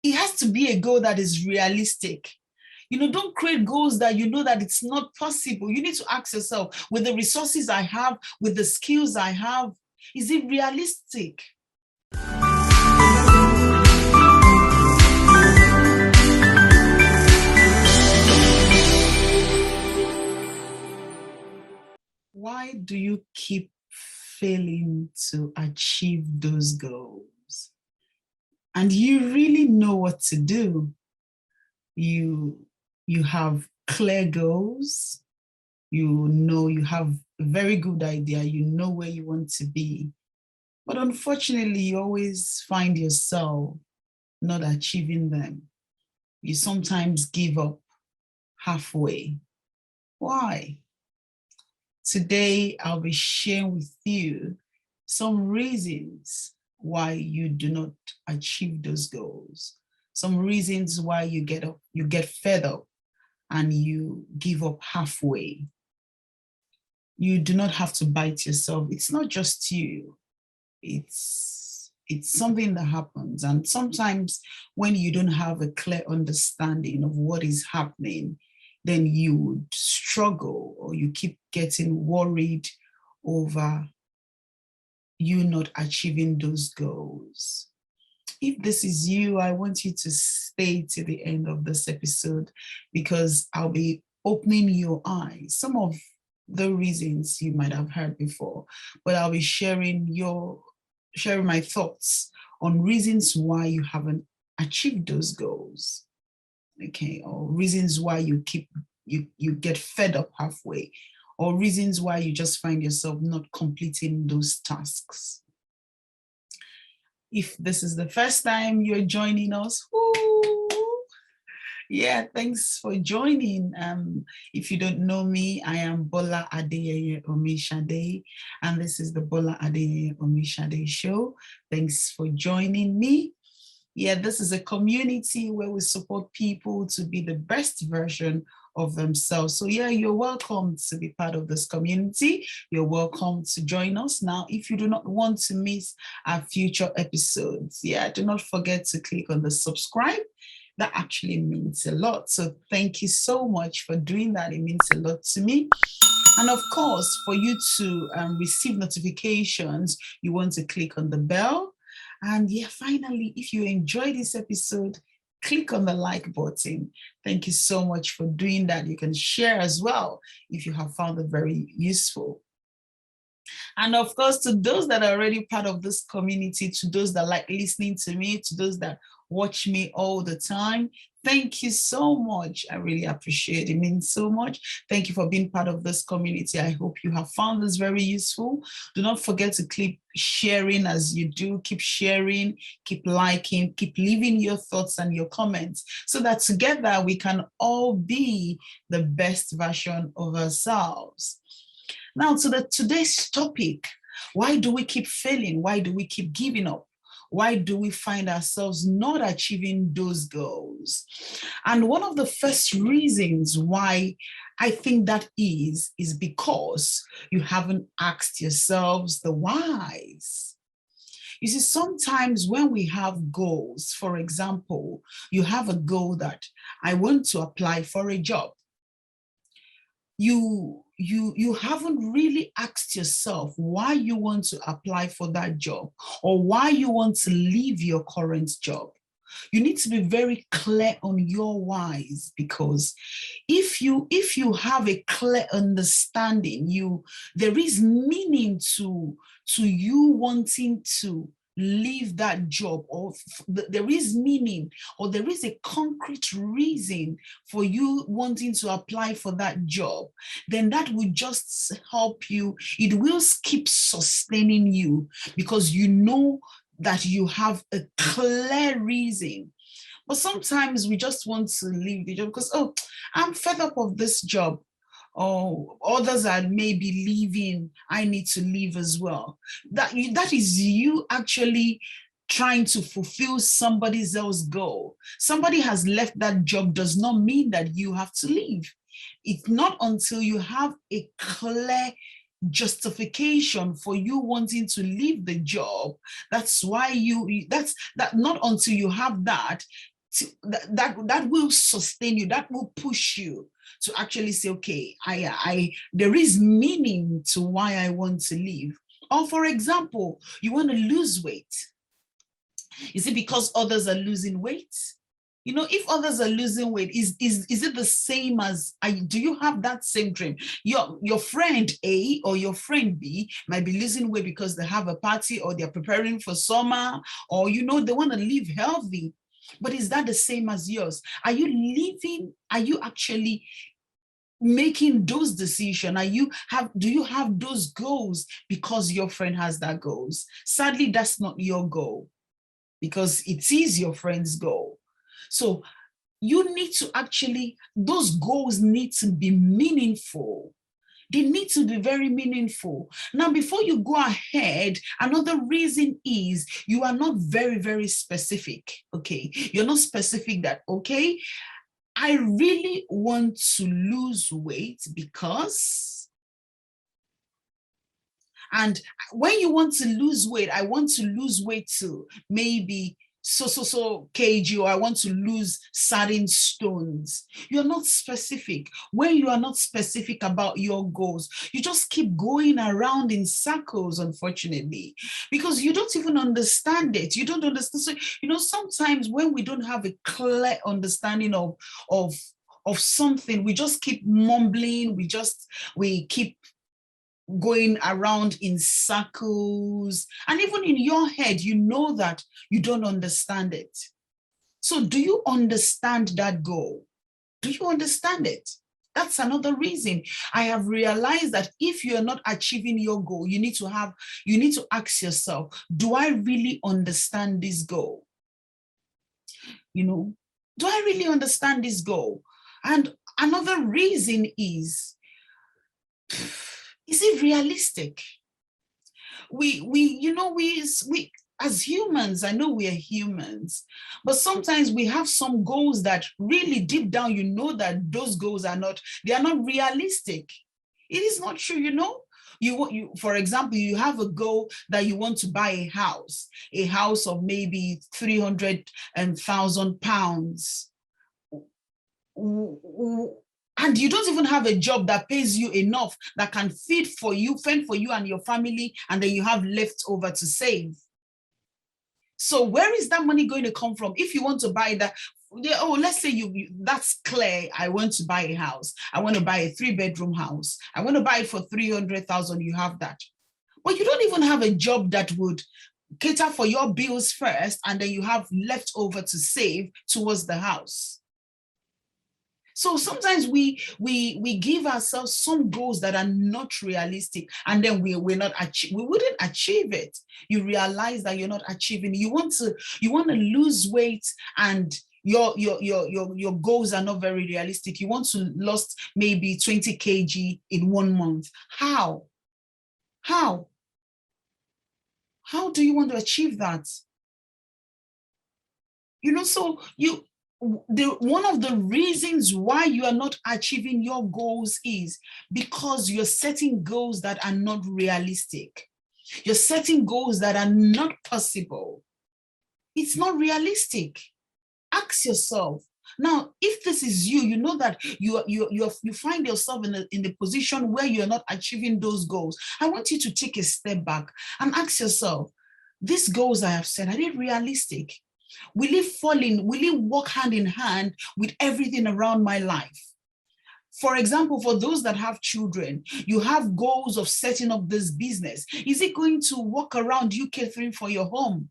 it has to be a goal that is realistic. Don't create goals that you know that it's not possible. You need to ask yourself, with the resources I have, with the skills I have, is it realistic? Why do you keep failing to achieve those goals? And you really know what to do. You have clear goals. You have a very good idea. You know where you want to be. But unfortunately, you always find yourself not achieving them. You sometimes give up halfway. Why? Today, I'll be sharing with you some reasons why you do not achieve those goals. Some reasons why you get fed up and you give up halfway. You do not have to bite yourself. It's not just you. It's something that happens. And sometimes when you don't have a clear understanding of what is happening, then you would struggle, or you keep getting worried over you not achieving those goals. If this is you, I want you to stay to the end of this episode, because I'll be opening your eyes. Some of the reasons you might have heard before, but I'll be sharing my thoughts on reasons why you haven't achieved those goals. Okay, or reasons why you get fed up halfway, or reasons why you just find yourself not completing those tasks. If this is the first time you're joining us, thanks for joining. If you don't know me, I am Bola Adeyeye Omishade, and this is the Bola Adeyeye Omishade Show. Thanks for joining me. This is a community where we support people to be the best version of themselves. So you're welcome to be part of this community. You're welcome to join us. Now, if you do not want to miss our future episodes, do not forget to click on the subscribe. That actually means a lot. So thank you so much for doing that. It means a lot to me. And of course, for you to receive notifications, you want to click on the bell. And finally, if you enjoy this episode, click on the like button. Thank you so much for doing that. You can share as well if you have found it very useful. And of course, to those that are already part of this community, to those that like listening to me, to those that watch me all the time, thank you so much. I really appreciate it. It means so much. Thank you for being part of this community. I hope you have found this very useful. Do not forget to keep sharing as you do. Keep sharing, keep liking, keep leaving your thoughts and your comments, so that together we can all be the best version of ourselves. Now, to today's topic, why do we keep failing? Why do we keep giving up? Why do we find ourselves not achieving those goals? And one of the first reasons why I think that is because you haven't asked yourselves the whys. You see, sometimes when we have goals, for example, you have a goal that I want to apply for a job. You haven't really asked yourself why you want to apply for that job, or why you want to leave your current job. You need to be very clear on your whys, because if you have a clear understanding, there is meaning to you wanting to leave that job, or there is meaning, or there is a concrete reason for you wanting to apply for that job, then that will just help you. It will keep sustaining you, because you know that you have a clear reason. But sometimes we just want to leave the job because, I'm fed up of this job. Or others are maybe leaving, I need to leave as well. That is you actually trying to fulfill somebody else's goal. Somebody has left that job does not mean that you have to leave. It's not until you have a clear justification for you wanting to leave the job. That's why not until you have that, that will sustain you, that will push you to actually say, okay, there is meaning to why I want to live. Or for example, you want to lose weight. Is it because others are losing weight? You know, if others are losing weight, is it the same as, do you have that same dream? Your friend A or your friend B might be losing weight because they have a party or they're preparing for summer, or, you know, they want to live healthy. But is that the same as yours? Are you actually making those decisions? Do you have those goals because your friend has that goals? Sadly, that's not your goal, because it is your friend's goal. So you need to actually, those goals need to be meaningful. They need to be very meaningful. Now, before you go ahead, another reason is you are not very, very specific, okay? You're not specific that, okay, I really want to lose weight because, and when you want to lose weight, I want to lose weight to maybe so kg, or I want to lose certain stones. You're not specific. When you are not specific about your goals, you just keep going around in circles, unfortunately, because you don't even understand it. You don't understand. So, you know, sometimes when we don't have a clear understanding of something, we just keep mumbling, we keep going around in circles, and even in your head, you know that you don't understand it. So do you understand that goal? Do you understand it? That's another reason. I have realized that if you're not achieving your goal, you need to ask yourself, do I really understand this goal? You know, do I really understand this goal? And another reason is it realistic? We as humans, I know we are humans, but sometimes we have some goals that really deep down, you know that those goals are not realistic. It is not true, you know. For example, you have a goal that you want to buy a house of maybe 300,000 pounds. And you don't even have a job that pays you enough, that can fend for you and your family, and then you have leftover to save. So where is that money going to come from? If you want to buy that, let's say that's clear. I want to buy a house. I want to buy a 3-bedroom house. I want to buy it for 300,000. You have that. But you don't even have a job that would cater for your bills first, and then you have leftover to save towards the house. So sometimes we give ourselves some goals that are not realistic, and then we wouldn't achieve it. You realize that you're not achieving. You want to lose weight, and your goals are not very realistic. You want to lose maybe 20 kg in 1 month. How do you want to achieve that? You know, so one of the reasons why you are not achieving your goals is because you're setting goals that are not realistic. You're setting goals that are not possible. It's not realistic. Ask yourself. Now, if this is you, you know that you find yourself in the position where you're not achieving those goals. I want you to take a step back and ask yourself, these goals I have set, are they realistic? Will it work hand in hand with everything around my life? For example, for those that have children, you have goals of setting up this business. Is it going to work around you catering for your home?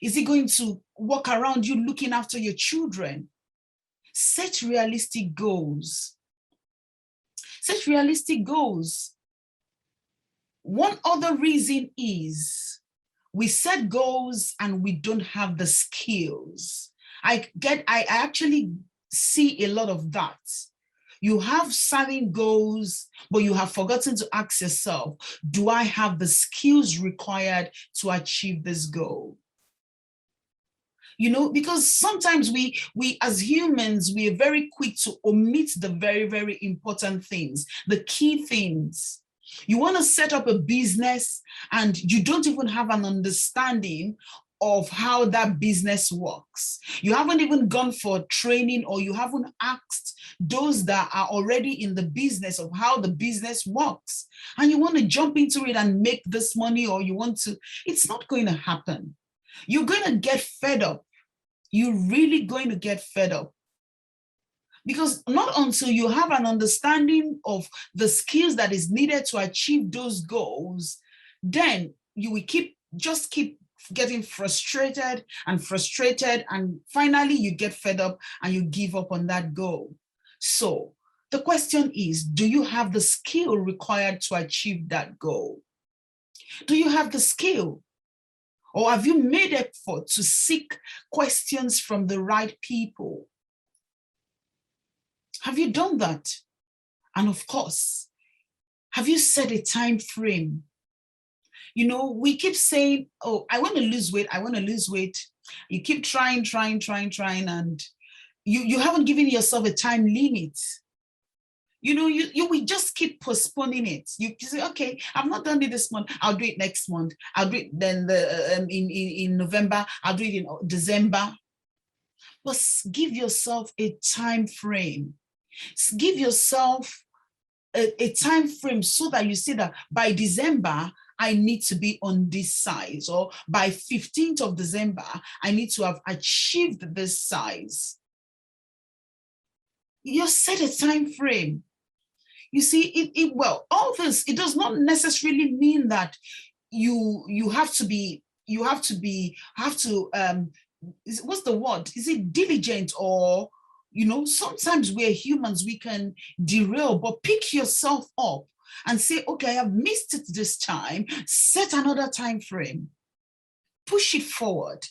Is it going to work around you looking after your children? Set realistic goals. Set realistic goals. One other reason is we set goals and we don't have the skills. I actually see a lot of that. You have certain goals, but you have forgotten to ask yourself, do I have the skills required to achieve this goal? You know, because sometimes we as humans, we are very quick to omit the very, very important things, the key things. You want to set up a business and you don't even have an understanding of how that business works. You haven't even gone for training, or you haven't asked those that are already in the business of how the business works. And you want to jump into it and make this money, or you want to, it's not going to happen. You're going to get fed up. You're really going to get fed up. Because not until you have an understanding of the skills that is needed to achieve those goals, then you will keep getting frustrated, and finally you get fed up and you give up on that goal. So the question is, do you have the skill required to achieve that goal? Do you have the skill? Or have you made effort to seek questions from the right people? Have you done that? And of course, have you set a time frame? You know, we keep saying, oh, I want to lose weight, I want to lose weight. You keep trying, and you haven't given yourself a time limit. You know, you will just keep postponing it. You say, okay, I've not done it this month, I'll do it next month. I'll do it then in November, I'll do it in December. But give yourself a time frame. Give yourself a time frame so that you say that by December, I need to be on this size, or by 15th of December, I need to have achieved this size. You set a time frame. You see, well, all this, it does not necessarily mean that you have to what's the word? Is it diligent? Or, you know, sometimes we're humans, we can derail, but pick yourself up and say, okay, I have missed it this time. Set another time frame. Push it forward.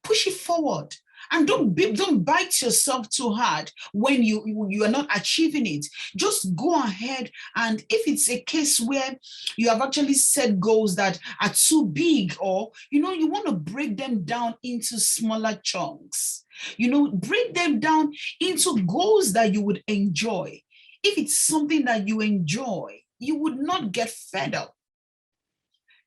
Push it forward. And don't bite yourself too hard when you are not achieving it. Just go ahead, and if it's a case where you have actually set goals that are too big, or you know, you want to break them down into smaller chunks. You know, break them down into goals that you would enjoy. If it's something that you enjoy, you would not get fed up.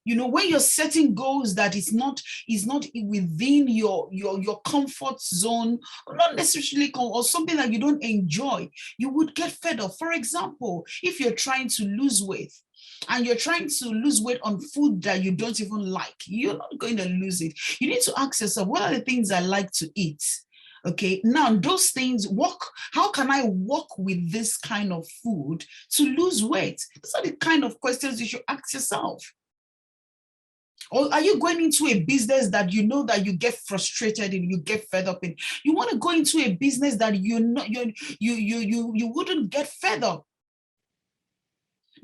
You know, when you're setting goals that is not within your comfort zone, or not necessarily, or something that you don't enjoy, you would get fed up. For example, if you're trying to lose weight, and you're trying to lose weight on food that you don't even like, you're not going to lose it. You need to ask yourself, what are the things I like to eat? Okay, now those things how can I work with this kind of food to lose weight? These are the kind of questions you should ask yourself. Or are you going into a business that you know that you get frustrated in, you get fed up in? You want to go into a business that you wouldn't get fed up.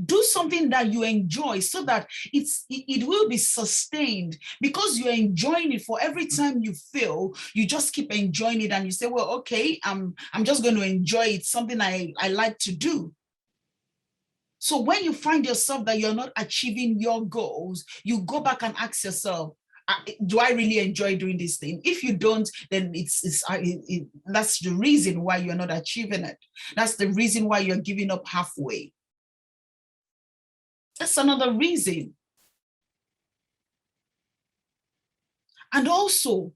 Do something that you enjoy so that it will be sustained, because you're enjoying it. For every time you fail, you just keep enjoying it, and you say, well, okay, I'm just going to enjoy it, something I like to do. So when you find yourself that you're not achieving your goals, you go back and ask yourself, do I really enjoy doing this thing? If you don't, then that's the reason why you're not achieving it. That's the reason why you're giving up halfway. That's another reason. And also,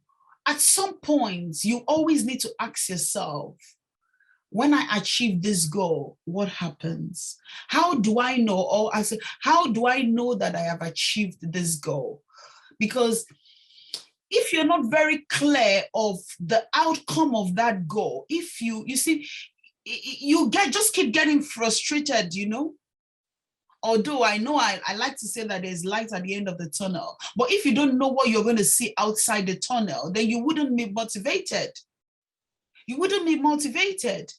at some point, you always need to ask yourself, when I achieve this goal, what happens? How do I know? Or I say, how do I know that I have achieved this goal? Because if you're not very clear of the outcome of that goal, if you see, you just keep getting frustrated, you know. Although I know I like to say that there's light at the end of the tunnel, but if you don't know what you're going to see outside the tunnel, then you wouldn't be motivated. You wouldn't be motivated.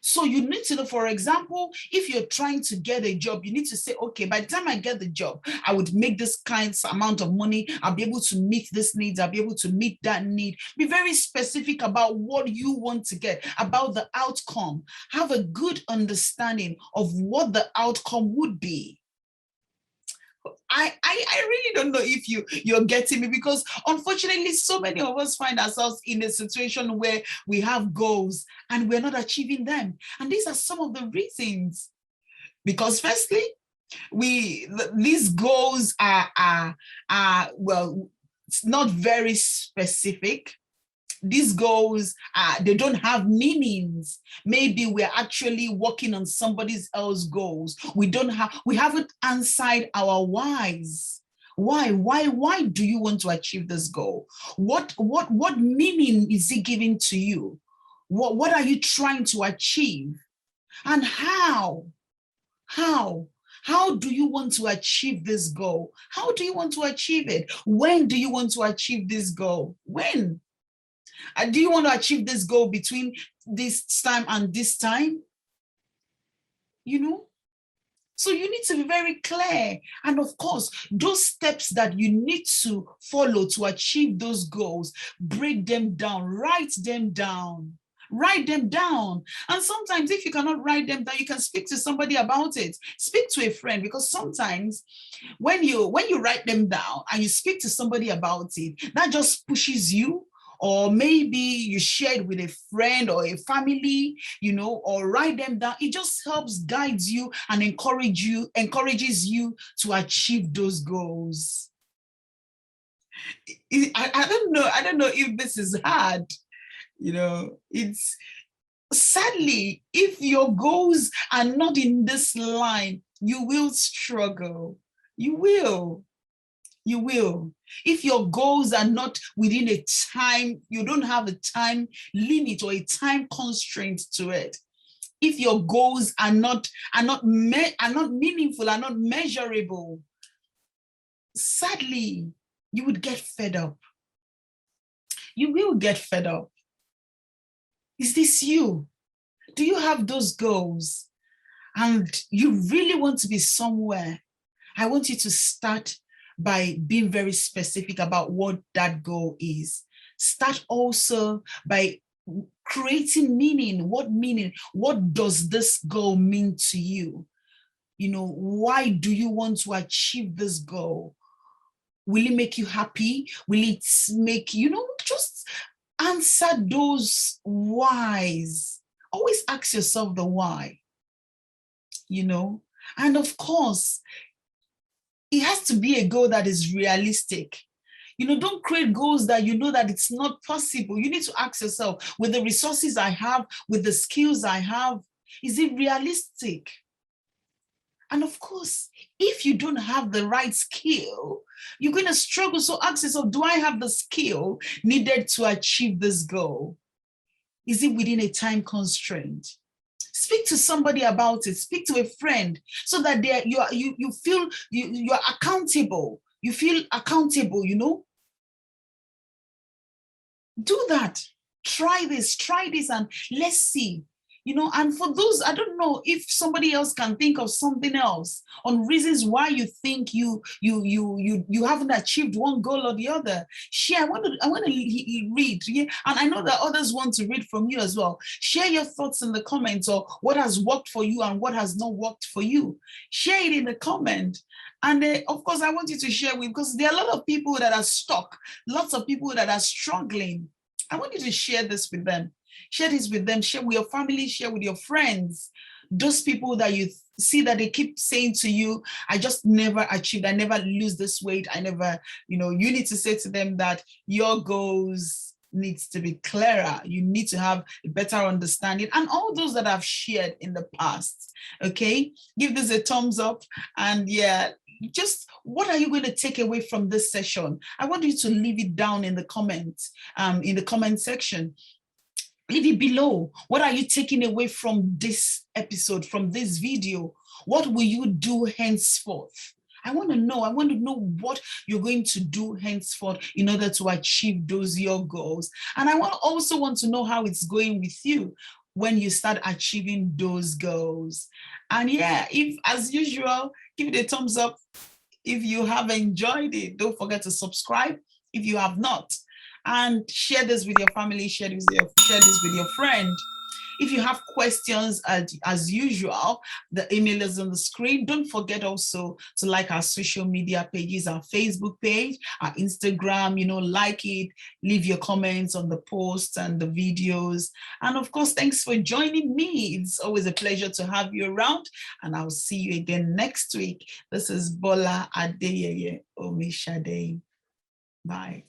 So you need to know, for example, if you're trying to get a job, you need to say, okay, by the time I get the job, I would make this kind amount of money. I'll be able to meet this need. I'll be able to meet that need. Be very specific about what you want to get, about the outcome. Have a good understanding of what the outcome would be. I really don't know if you're getting me, because unfortunately, so many of us find ourselves in a situation where we have goals and we're not achieving them. And these are some of the reasons. Because firstly, These goals are well, it's not very specific. These goals, they don't have meanings. Maybe we're actually working on somebody else's goals. We haven't answered our whys. Why do you want to achieve this goal? What meaning is it giving to you? What are you trying to achieve? And how do you want to achieve this goal? How do you want to achieve it? When do you want to achieve this goal? When? Do you want to achieve this goal between this time and this time? You know? So you need to be very clear. And of course, those steps that you need to follow to achieve those goals, break them down, write them down. Write them down. And sometimes if you cannot write them down, you can speak to somebody about it. Speak to a friend, because sometimes when you write them down and you speak to somebody about it, that just pushes you. Or maybe you share it with a friend or a family, or write them down. It just helps guide you and encourages you to achieve those goals. I don't know if this is hard. It's sadly, if your goals are not in this line, you will struggle. You will. If your goals are not within a time, you don't have a time limit or a time constraint to it. If your goals are not meaningful, are not measurable, sadly, you would get fed up. You will get fed up. Is this you? Do you have those goals and you really want to be somewhere? I want you to start by being very specific about what that goal is. Start also by creating meaning. What does this goal mean to you? Why do you want to achieve this goal? Will it make you happy? Will it make, just answer those whys. Always ask yourself the why, and of course, it has to be a goal that is realistic. Don't create goals that that it's not possible. You need to ask yourself, with the resources I have, with the skills I have, is it realistic? And of course, if you don't have the right skill, you're going to struggle. So ask yourself, do I have the skill needed to achieve this goal? Is it within a time constraint? Speak to somebody about it. Speak to a friend so that you feel you are accountable. You feel accountable, Do that. Try this, and let's see. And for those, I don't know if somebody else can think of something else on reasons why you think you haven't achieved one goal or the other. Share. I want to read, yeah? And I know that others want to read from you as well. Share your thoughts in the comments, or what has worked for you and what has not worked for you. Share it in the comment. And of course, I want you to share with, because there are a lot of people that are stuck, lots of people that are struggling. I want you to share this with them. Share this with them, share with your family, share with your friends. Those people that you see that they keep saying to you, I just never achieved, I never lose this weight, I never, you need to say to them that your goals needs to be clearer. You need to have a better understanding. And all those that I've shared in the past, okay? Give this a thumbs up. And yeah, just what are you going to take away from this session? I want you to leave it down in the comments, in the comment section. Leave it below. What are you taking away from this episode, from this video? What will you do henceforth? I want to know what you're going to do henceforth in order to achieve those your goals. And I also want to know how it's going with you when you start achieving those goals. And yeah, if as usual, give it a thumbs up. If you have enjoyed it, don't forget to subscribe if you have not. And share this with your family, share this with your friend. If you have questions, as usual, the email is on the screen. Don't forget also to like our social media pages, our Facebook page, our Instagram, like it, leave your comments on the posts and the videos. And of course, thanks for joining me. It's always a pleasure to have you around, and I'll see you again next week. This is Bola Adeyeye Omishade. Bye.